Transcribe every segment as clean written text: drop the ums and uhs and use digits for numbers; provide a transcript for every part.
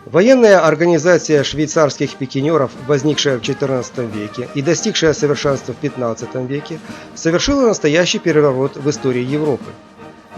Военная организация швейцарских пикинеров, возникшая в XIV веке и достигшая совершенства в XV веке, совершила настоящий переворот в истории Европы.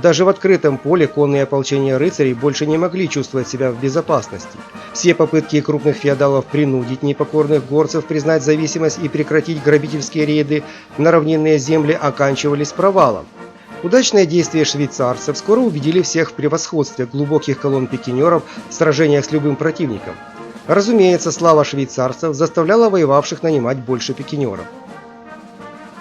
Даже в открытом поле конные ополчения рыцарей больше не могли чувствовать себя в безопасности. Все попытки крупных феодалов принудить непокорных горцев признать зависимость и прекратить грабительские рейды на равнинные земли оканчивались провалом. Удачные действия швейцарцев скоро убедили всех в превосходстве глубоких колонн пикинеров в сражениях с любым противником. Разумеется, слава швейцарцев заставляла воевавших нанимать больше пикинеров.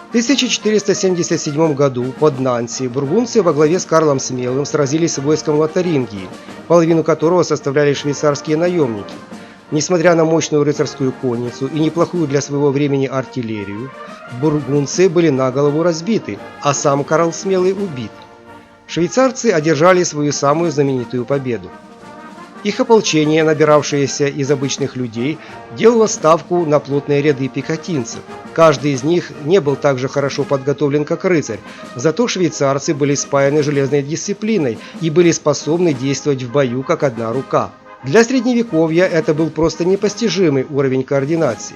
В 1477 году под Нанси бургундцы во главе с Карлом Смелым сразились с войском Лотарингии, половину которого составляли швейцарские наемники. Несмотря на мощную рыцарскую конницу и неплохую для своего времени артиллерию, бургундцы были наголову разбиты, а сам Карл Смелый убит. Швейцарцы одержали свою самую знаменитую победу. Их ополчение, набиравшееся из обычных людей, делало ставку на плотные ряды пехотинцев. Каждый из них не был так же хорошо подготовлен, как рыцарь, зато швейцарцы были спаяны железной дисциплиной и были способны действовать в бою как одна рука. Для средневековья это был просто непостижимый уровень координации.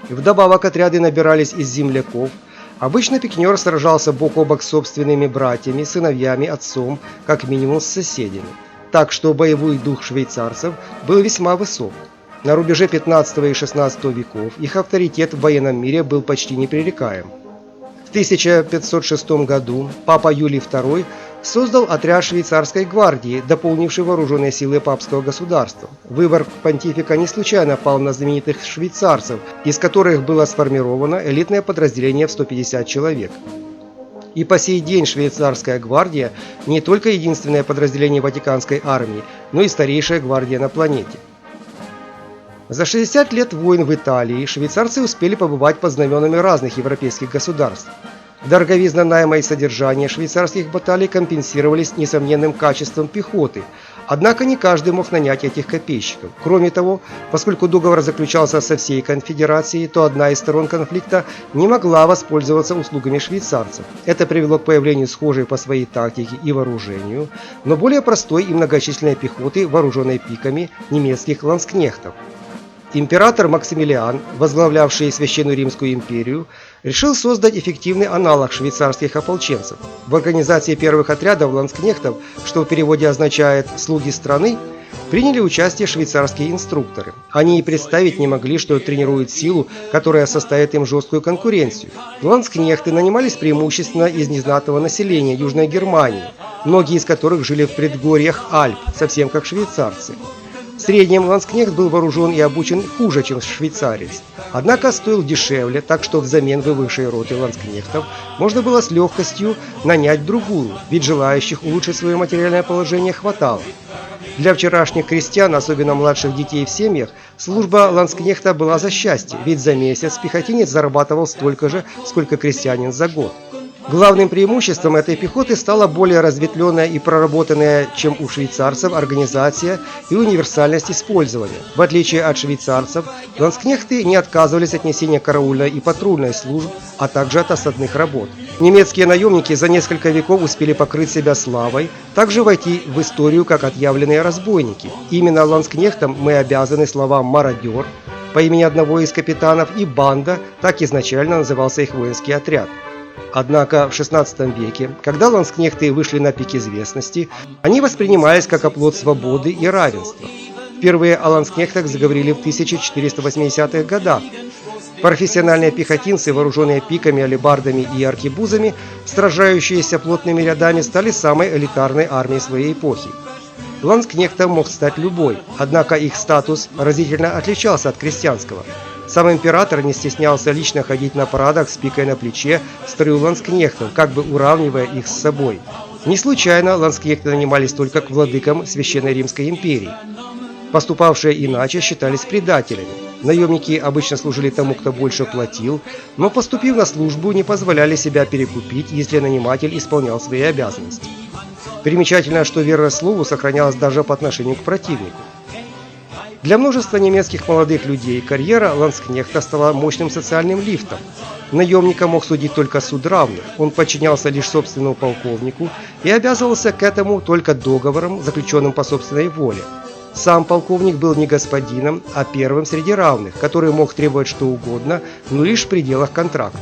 Вдобавок отряды набирались из земляков. Обычно пикинер сражался бок о бок с собственными братьями, сыновьями, отцом, как минимум с соседями. Так что боевой дух швейцарцев был весьма высок. На рубеже 15 и 16 веков их авторитет в военном мире был почти непререкаем. В 1506 году папа Юлий II создал отряд швейцарской гвардии, дополнивший вооруженные силы папского государства. Выбор понтифика не случайно пал на знаменитых швейцарцев, из которых было сформировано элитное подразделение в 150 человек. И по сей день швейцарская гвардия не только единственное подразделение Ватиканской армии, но и старейшая гвардия на планете. За 60 лет войн в Италии швейцарцы успели побывать под знаменами разных европейских государств. Дороговизна найма и содержание швейцарских баталий компенсировались несомненным качеством пехоты, однако не каждый мог нанять этих копейщиков. Кроме того, поскольку договор заключался со всей конфедерацией, то одна из сторон конфликта не могла воспользоваться услугами швейцарцев. Это привело к появлению схожей по своей тактике и вооружению, но более простой и многочисленной пехоты, вооруженной пиками, немецких ланскнехтов. Император Максимилиан, возглавлявший Священную Римскую империю, решил создать эффективный аналог швейцарских ополченцев. В организации первых отрядов ланскнехтов, что в переводе означает «слуги страны», приняли участие швейцарские инструкторы. Они и представить не могли, что тренируют силу, которая составит им жесткую конкуренцию. Ланскнехты нанимались преимущественно из незнатного населения Южной Германии, многие из которых жили в предгорьях Альп, совсем как швейцарцы. В среднем ланскнехт был вооружен и обучен хуже, чем швейцарец, однако стоил дешевле, так что взамен вывывшей роты ланскнехтов можно было с легкостью нанять другую, ведь желающих улучшить свое материальное положение хватало. Для вчерашних крестьян, особенно младших детей в семьях, служба ланскнехта была за счастье, ведь за месяц пехотинец зарабатывал столько же, сколько крестьянин за год. Главным преимуществом этой пехоты стала более разветвленная и проработанная, чем у швейцарцев, организация и универсальность использования. В отличие от швейцарцев, ланскнехты не отказывались от несения караульной и патрульной служб, а также от осадных работ. Немецкие наемники за несколько веков успели покрыть себя славой, также войти в историю как отъявленные разбойники. Именно ланскнехтам мы обязаны словам «мародер» по имени одного из капитанов и «банда», так изначально назывался их воинский отряд. Однако в XVI веке, когда ланскнехты вышли на пик известности, они воспринимались как оплот свободы и равенства. Впервые о ланскнехтах заговорили в 1480-х годах. Профессиональные пехотинцы, вооруженные пиками, алебардами и аркебузами, сражающиеся плотными рядами, стали самой элитарной армией своей эпохи. Ланскнехтом мог стать любой, однако их статус разительно отличался от крестьянского. Сам император не стеснялся лично ходить на парадах с пикой на плече в строю ланскнехтов, как бы уравнивая их с собой. Не случайно ланскнехты нанимались только к владыкам Священной Римской империи. Поступавшие иначе считались предателями. Наемники обычно служили тому, кто больше платил, но, поступив на службу, не позволяли себя перекупить, если наниматель исполнял свои обязанности. Примечательно, что вера слову сохранялась даже по отношению к противнику. Для множества немецких молодых людей карьера ланскнехта стала мощным социальным лифтом. Наемника мог судить только суд равных, он подчинялся лишь собственному полковнику и обязывался к этому только договором, заключенным по собственной воле. Сам полковник был не господином, а первым среди равных, который мог требовать что угодно, но лишь в пределах контракта.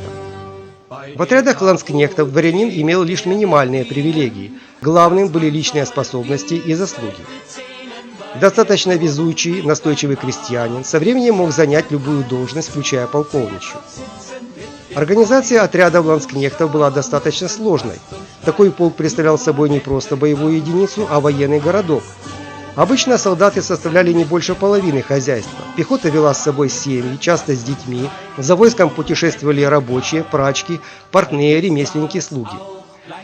В отрядах ланскнехтов дворянин имел лишь минимальные привилегии. Главным были личные способности и заслуги. Достаточно везучий, настойчивый крестьянин со временем мог занять любую должность, включая полковничью. Организация отрядов ланскнехтов была достаточно сложной. Такой полк представлял собой не просто боевую единицу, а военный городок. Обычно солдаты составляли не больше половины хозяйства. Пехота вела с собой семьи, часто с детьми. За войском путешествовали рабочие, прачки, портные, ремесленники, слуги.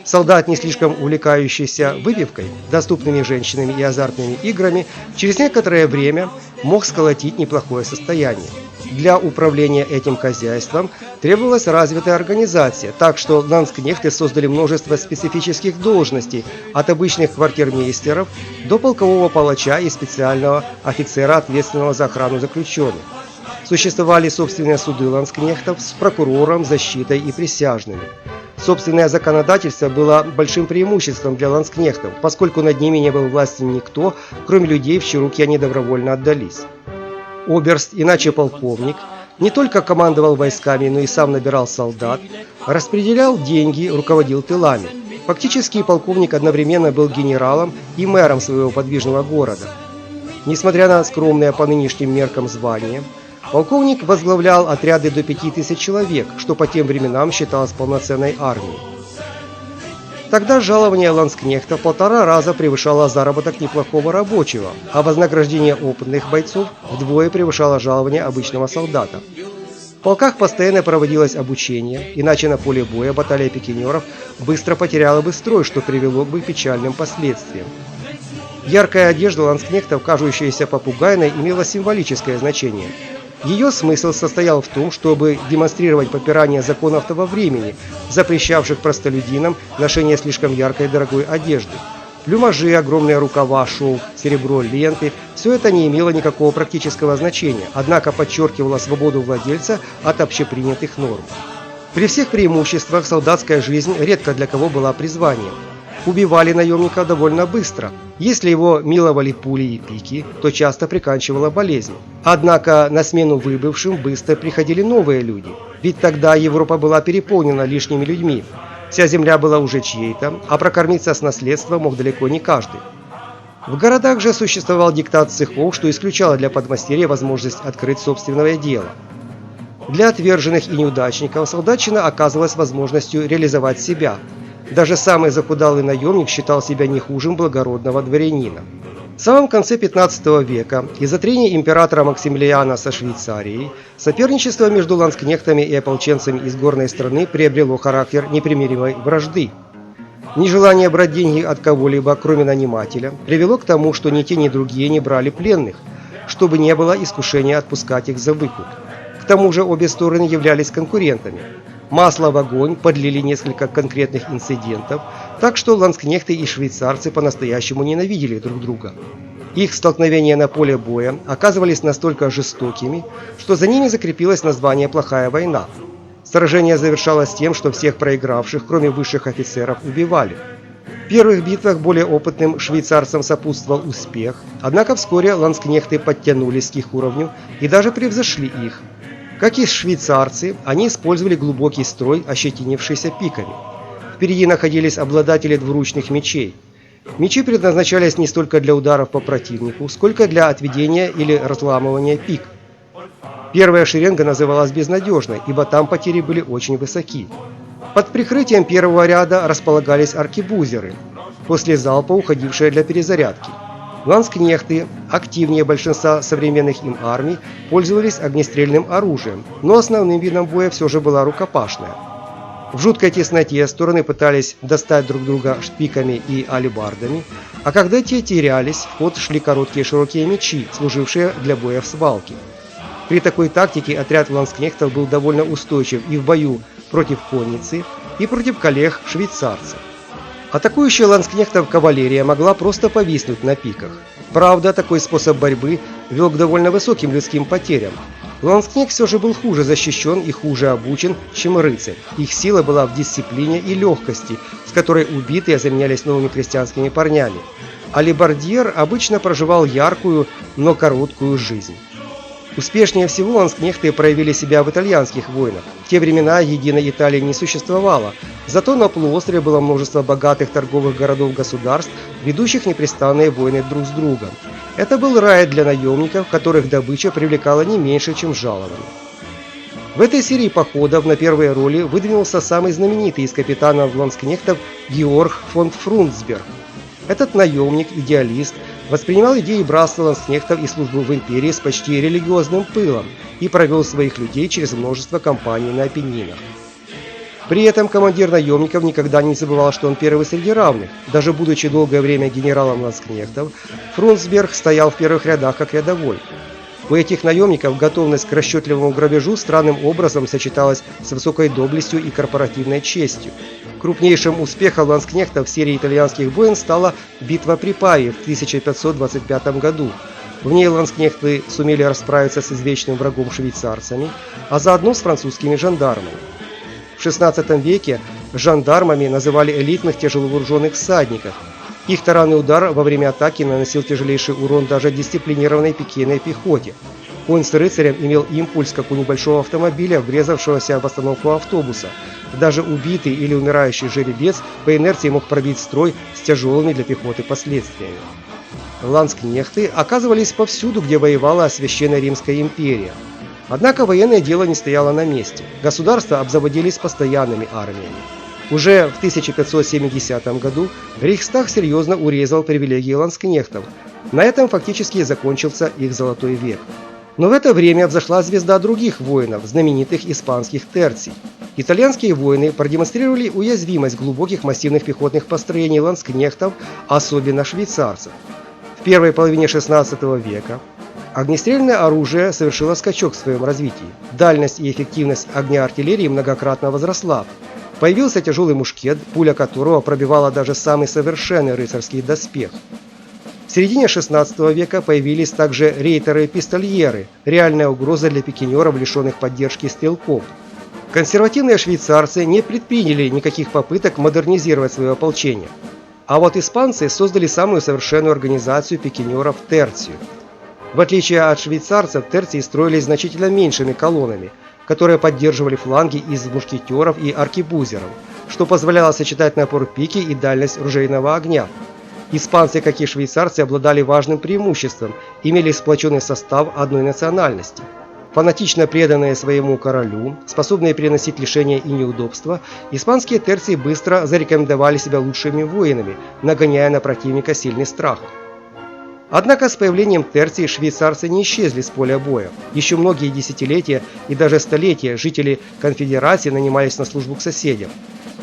Солдат, не слишком увлекающийся выпивкой, доступными женщинами и азартными играми, через некоторое время мог сколотить неплохое состояние. Для управления этим хозяйством требовалась развитая организация, так что ланскнехты создали множество специфических должностей, от обычных квартирмейстеров до полкового палача и специального офицера, ответственного за охрану заключенных. Существовали собственные суды ланскнехтов с прокурором, защитой и присяжными. Собственное законодательство было большим преимуществом для ланскнехтов, поскольку над ними не был властен никто, кроме людей, в чьи руки они добровольно отдались. Оберст, иначе полковник, не только командовал войсками, но и сам набирал солдат, распределял деньги, руководил тылами. Фактически полковник одновременно был генералом и мэром своего подвижного города. Несмотря на скромное по нынешним меркам звание, полковник возглавлял отряды до 5000 человек, что по тем временам считалось полноценной армией. Тогда жалование ланскнехта в 1,5 раза превышало заработок неплохого рабочего, а вознаграждение опытных бойцов вдвое превышало жалование обычного солдата. В полках постоянно проводилось обучение, иначе на поле боя баталия пикинеров быстро потеряла бы строй, что привело бы к печальным последствиям. Яркая одежда ланскнехтов, кажущаяся попугайной, имела символическое значение. Ее смысл состоял в том, чтобы демонстрировать попирание законов того времени, запрещавших простолюдинам ношение слишком яркой и дорогой одежды. Плюмажи, огромные рукава, шелк, серебро, ленты – все это не имело никакого практического значения, однако подчеркивало свободу владельца от общепринятых норм. При всех преимуществах солдатская жизнь редко для кого была призванием. Убивали наемника довольно быстро. Если его миловали пули и пики, то часто приканчивала болезнь. Однако на смену выбывшим быстро приходили новые люди. Ведь тогда Европа была переполнена лишними людьми. Вся земля была уже чьей-то, а прокормиться с наследства мог далеко не каждый. В городах же существовал диктат цехов, что исключало для подмастерья возможность открыть собственное дело. Для отверженных и неудачников солдатчина оказывалась возможностью реализовать себя. Даже самый захудалый наемник считал себя не хуже благородного дворянина. В самом конце 15 века из-за трений императора Максимилиана со Швейцарией соперничество между ланскнехтами и ополченцами из горной страны приобрело характер непримиримой вражды. Нежелание брать деньги от кого-либо, кроме нанимателя, привело к тому, что ни те, ни другие не брали пленных, чтобы не было искушения отпускать их за выкуп. К тому же обе стороны являлись конкурентами. Масло в огонь подлили несколько конкретных инцидентов, так что ланскнехты и швейцарцы по-настоящему ненавидели друг друга. Их столкновения на поле боя оказывались настолько жестокими, что за ними закрепилось название «Плохая война». Сражение завершалось тем, что всех проигравших, кроме высших офицеров, убивали. В первых битвах более опытным швейцарцам сопутствовал успех, однако вскоре ланскнехты подтянулись к их уровню и даже превзошли их. Как и швейцарцы, они использовали глубокий строй, ощетинившийся пиками. Впереди находились обладатели двуручных мечей. Мечи предназначались не столько для ударов по противнику, сколько для отведения или разламывания пик. Первая шеренга называлась безнадежной, ибо там потери были очень высоки. Под прикрытием первого ряда располагались аркебузеры, после залпа уходившие для перезарядки. Ланскнехты, активнее большинства современных им армий, пользовались огнестрельным оружием, но основным видом боя все же была рукопашная. В жуткой тесноте стороны пытались достать друг друга шпиками и алебардами, а когда те терялись, в ход шли короткие широкие мечи, служившие для боя в свалке. При такой тактике отряд ланскнехтов был довольно устойчив и в бою против конницы, и против коллег швейцарцев. Атакующая ланскнехтов кавалерия могла просто повиснуть на пиках. Правда, такой способ борьбы вел к довольно высоким людским потерям. Ланскнехт все же был хуже защищен и хуже обучен, чем рыцарь. Их сила была в дисциплине и легкости, с которой убитые заменялись новыми крестьянскими парнями. алибардьер обычно проживал яркую, но короткую жизнь. Успешнее всего ланскнехты проявили себя в итальянских войнах. В те времена единой Италии не существовало, зато на полуострове было множество богатых торговых городов-государств, ведущих непрестанные войны друг с другом. Это был рай для наемников, которых добыча привлекала не меньше, чем жалование. В этой серии походов на первые роли выдвинулся самый знаменитый из капитанов ланскнехтов Георг фон Фрунцберг. Этот наемник, идеалист, воспринимал идеи братства ланскнехтов и службу в империи с почти религиозным пылом и провел своих людей через множество кампаний на Апеннинах. При этом командир наемников никогда не забывал, что он первый среди равных. Даже будучи долгое время генералом ланскнехтов, Фрунцберг стоял в первых рядах как рядовой. У этих наемников готовность к расчетливому грабежу странным образом сочеталась с высокой доблестью и корпоративной честью. Крупнейшим успехом ланскнехтов в серии итальянских войн стала битва при Павии в 1525 году. В ней ланскнехты сумели расправиться с извечным врагом швейцарцами, а заодно с французскими жандармами. В XVI веке жандармами называли элитных тяжеловооруженных всадников. Их таранный удар во время атаки наносил тяжелейший урон даже дисциплинированной пикейной пехоте. Конь с рыцарем имел импульс, как у небольшого автомобиля, врезавшегося в остановку автобуса. Даже убитый или умирающий жеребец по инерции мог пробить строй с тяжелыми для пехоты последствиями. Ланскнехты оказывались повсюду, где воевала Священная Римская империя. Однако военное дело не стояло на месте. Государства обзаводились постоянными армиями. Уже в 1570 году Рейхстаг серьезно урезал привилегии ланскнехтов. На этом фактически закончился их золотой век. Но в это время взошла звезда других воинов, знаменитых испанских терций. Итальянские воины продемонстрировали уязвимость глубоких массивных пехотных построений ланскнехтов, особенно швейцарцев. В первой половине XVI века огнестрельное оружие совершило скачок в своем развитии. Дальность и эффективность огня артиллерии многократно возросла. Появился тяжелый мушкет, пуля которого пробивала даже самый совершенный рыцарский доспех. В середине XVI века появились также рейтеры-пистольеры, реальная угроза для пикинеров, лишенных поддержки стрелков. Консервативные швейцарцы не предприняли никаких попыток модернизировать свое ополчение. А вот испанцы создали самую совершенную организацию пикинеров – терцию. В отличие от швейцарцев, терции строились значительно меньшими колоннами, которые поддерживали фланги из мушкетеров и аркебузеров, что позволяло сочетать напор пики и дальность ружейного огня. Испанцы, как и швейцарцы, обладали важным преимуществом, имели сплоченный состав одной национальности. Фанатично преданные своему королю, способные переносить лишения и неудобства, испанские терции быстро зарекомендовали себя лучшими воинами, нагоняя на противника сильный страх. Однако с появлением терций швейцарцы не исчезли с поля боя. Еще многие десятилетия и даже столетия жители конфедерации нанимались на службу к соседям.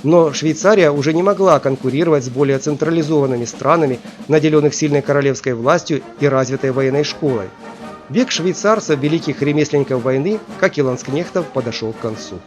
Но Швейцария уже не могла конкурировать с более централизованными странами, наделенных сильной королевской властью и развитой военной школой. Век швейцарцев, великих ремесленников войны, как и ланскнехтов, подошел к концу.